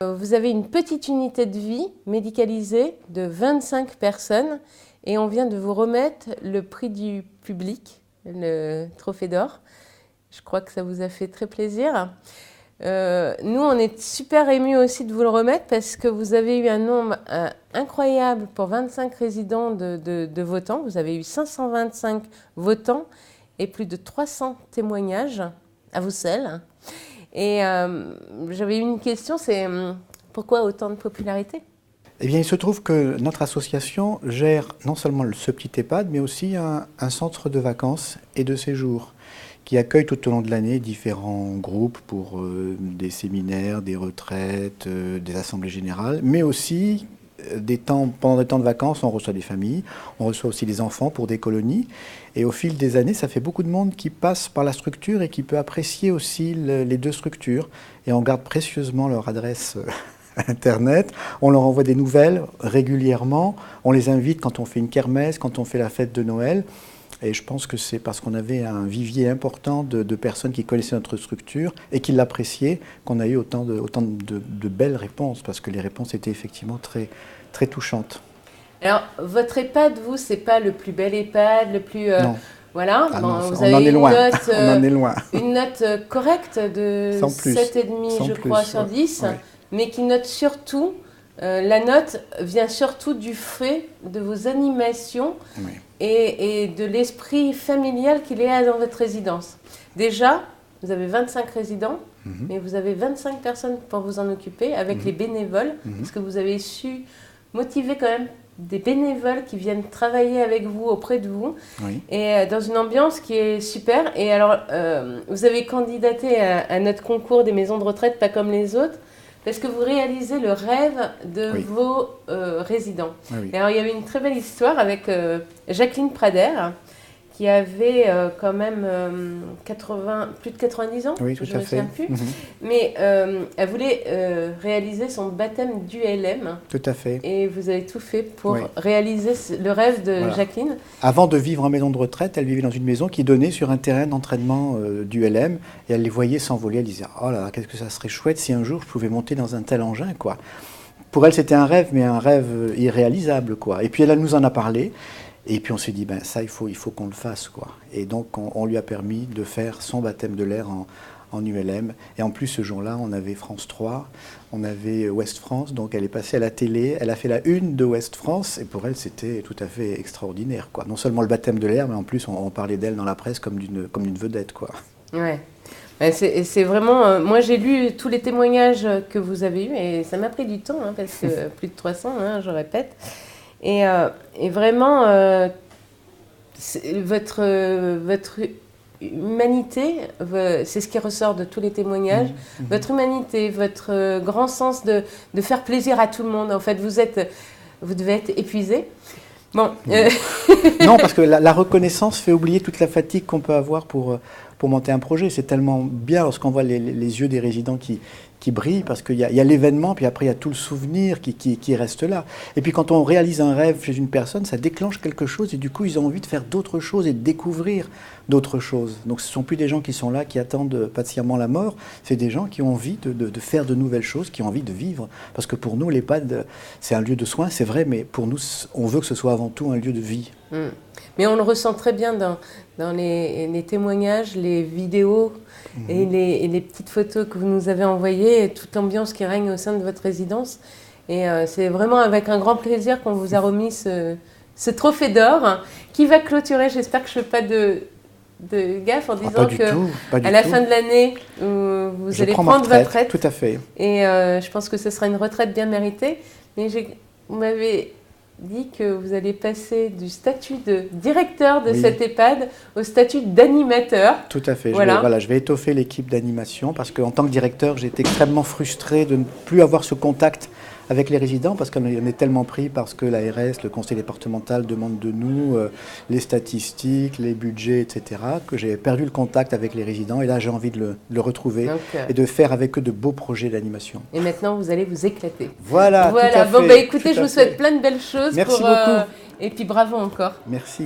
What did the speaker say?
Vous avez une petite unité de vie médicalisée de 25 personnes et on vient de vous remettre le prix du public, le Trophée d'Or. Je crois que ça vous a fait très plaisir. Nous, on est super émus aussi de vous le remettre parce que vous avez eu un nombre incroyable pour 25 résidents de votants. Vous avez eu 525 votants et plus de 300 témoignages à vous seuls. Et j'avais une question, c'est pourquoi autant de popularité ? Eh bien, il se trouve que notre association gère non seulement ce petit EHPAD, mais aussi un centre de vacances et de séjour qui accueille tout au long de l'année différents groupes pour des séminaires, des retraites, des assemblées générales, mais aussi pendant des temps de vacances, on reçoit des familles, on reçoit aussi des enfants pour des colonies. Et au fil des années, ça fait beaucoup de monde qui passe par la structure et qui peut apprécier aussi les deux structures. Et on garde précieusement leur adresse Internet. On leur envoie des nouvelles régulièrement. On les invite quand on fait une kermesse, quand on fait la fête de Noël. Et je pense que c'est parce qu'on avait un vivier important de personnes qui connaissaient notre structure et qui l'appréciaient qu'on a eu autant de belles réponses, parce que les réponses étaient effectivement très, très touchantes. Alors, votre EHPAD, vous, c'est pas le plus bel EHPAD, le plus... Non. Voilà, Ah non, vous on en avez est loin. on en est loin. Une note correcte de 7,5, je crois, sur 10, ouais. Mais qui note surtout... la note vient surtout du fait de vos animations, oui, et de l'esprit familial qu'il y a dans votre résidence. Déjà, vous avez 25 résidents, mais vous avez 25 personnes pour vous en occuper avec les bénévoles, parce que vous avez su motiver quand même des bénévoles qui viennent travailler avec vous, auprès de vous, oui, et dans une ambiance qui est super. Et alors, vous avez candidaté à notre concours des maisons de retraite, pas comme les autres, parce que vous réalisez le rêve de oui, vos résidents. Oui. Et alors, il y avait une très belle histoire avec Jacqueline Prader, qui avait quand même plus de 90 ans, oui, je ne me souviens plus. Mais elle voulait réaliser son baptême d'ULM. Tout à fait. Et vous avez tout fait pour oui, réaliser le rêve de voilà, Jacqueline. Avant de vivre en maison de retraite, elle vivait dans une maison qui donnait sur un terrain d'entraînement d'ULM. Et elle les voyait s'envoler. Elle disait « Oh là là, qu'est-ce que ça serait chouette si un jour je pouvais monter dans un tel engin, quoi. » Pour elle, c'était un rêve, mais un rêve irréalisable, quoi. Et puis elle nous en a parlé. Et puis on s'est dit, ben ça, il faut qu'on le fasse, quoi. Et donc on lui a permis de faire son baptême de l'air en ULM. Et en plus, ce jour-là, on avait France 3, on avait Ouest France, donc elle est passée à la télé, elle a fait la une de Ouest France, et pour elle, c'était tout à fait extraordinaire, quoi. Non seulement le baptême de l'air, mais en plus, on parlait d'elle dans la presse comme d'une vedette, quoi. Ouais. C'est vraiment... moi, j'ai lu tous les témoignages que vous avez eus, et ça m'a pris du temps, hein, parce que plus de 300, hein, je répète. Et vraiment, votre humanité, c'est ce qui ressort de tous les témoignages, votre humanité, votre grand sens de faire plaisir à tout le monde. En fait, vous devez être épuisé. Bon. Non, parce que la reconnaissance fait oublier toute la fatigue qu'on peut avoir pour monter un projet. C'est tellement bien lorsqu'on voit les yeux des résidents qui brillent, parce qu'il y a l'événement, puis après il y a tout le souvenir qui reste là. Et puis quand on réalise un rêve chez une personne, ça déclenche quelque chose, et du coup ils ont envie de faire d'autres choses et de découvrir d'autres choses. Donc ce ne sont plus des gens qui sont là, qui attendent patiemment la mort, c'est des gens qui ont envie de faire de nouvelles choses, qui ont envie de vivre. Parce que pour nous, l'EHPAD, c'est un lieu de soins, c'est vrai, mais pour nous, on veut que ce soit avant tout un lieu de vie. Mais on le ressent très bien dans les témoignages, les vidéos et les petites photos que vous nous avez envoyées, et toute l'ambiance qui règne au sein de votre résidence. Et c'est vraiment avec un grand plaisir qu'on vous a remis ce trophée d'or qui va clôturer, j'espère que je ne fais pas de gaffe en disant qu'à la fin de l'année, vous allez prendre votre retraite. Tout à fait. Et je pense que ce sera une retraite bien méritée. Mais vous m'avez dit que vous allez passer du statut de directeur de cet EHPAD au statut d'animateur. Tout à fait. Je vais étoffer l'équipe d'animation, parce qu'en tant que directeur, j'ai été extrêmement frustré de ne plus avoir ce contact avec les résidents, parce qu'on est tellement pris parce que l'ARS, le conseil départemental demande de nous les statistiques, les budgets, etc., que j'ai perdu le contact avec les résidents. Et là, j'ai envie de le retrouver et de faire avec eux de beaux projets d'animation. Et maintenant, vous allez vous éclater. Voilà. Tout à bon, fait, écoutez, je vous souhaite plein de belles choses. Merci beaucoup. Et puis bravo encore. Merci.